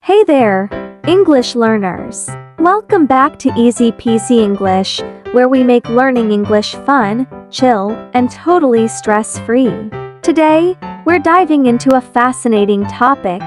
Hey there, English learners! Welcome back to Easy Peasy English, where we make learning English fun, chill, and totally stress-free. Today, we're diving into a fascinating topic,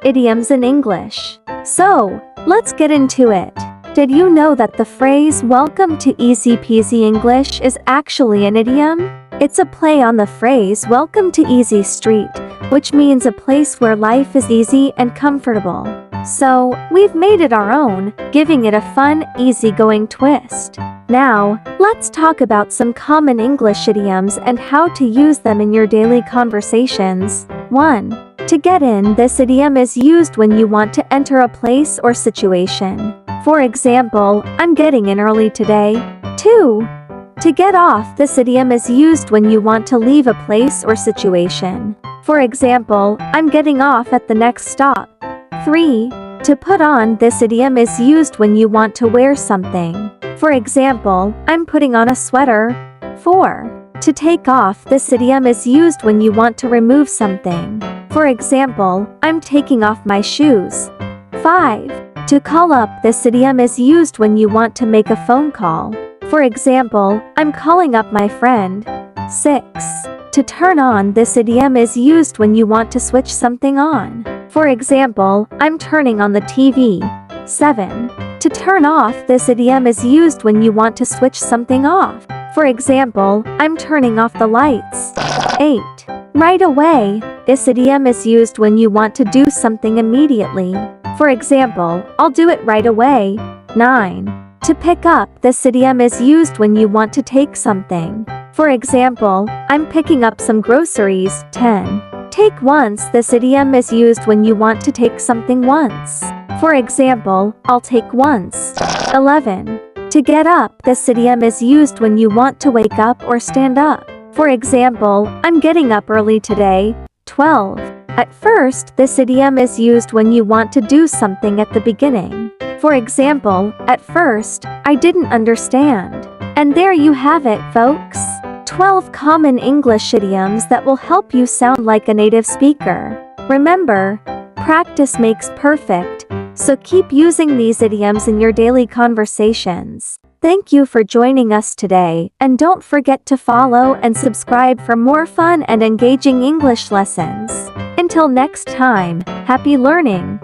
idioms in English. So, let's get into it. Did you know that the phrase "Welcome to Easy Peasy English" is actually an idiom? It's a play on the phrase "Welcome to Easy Street," which means a place where life is easy and comfortable. So, we've made it our own, giving it a fun, easygoing twist. Now, let's talk about some common English idioms and how to use them in your daily conversations. 1. To get in, this idiom is used when you want to enter a place or situation. For example, I'm getting in early today. 2. To get off, this idiom is used when you want to leave a place or situation. For example, I'm getting off at the next stop. 3. To put on, this idiom is used when you want to wear something. For example, I'm putting on a sweater. 4. To take off, this idiom is used when you want to remove something. For example, I'm taking off my shoes. 5. To call up, this idiom is used when you want to make a phone call. For example, I'm calling up my friend. 6. To turn on, this idiom is used when you want to switch something on. For example, I'm turning on the TV. 7. To turn off, this idiom is used when you want to switch something off. For example, I'm turning off the lights. 8. Right away, this idiom is used when you want to do something immediately. For example, I'll do it right away. 9. To pick up, this idiom is used when you want to take something. For example, I'm picking up some groceries. 10. Take once, this idiom is used when you want to take something once. For example, I'll take once. 11. To get up, this idiom is used when you want to wake up or stand up. For example, I'm getting up early today. 12. At first, this idiom is used when you want to do something at the beginning. For example, at first, I didn't understand. And there you have it, folks. 12 common English idioms that will help you sound like a native speaker. Remember, practice makes perfect, so keep using these idioms in your daily conversations. Thank you for joining us today, and don't forget to follow and subscribe for more fun and engaging English lessons. Until next time, happy learning!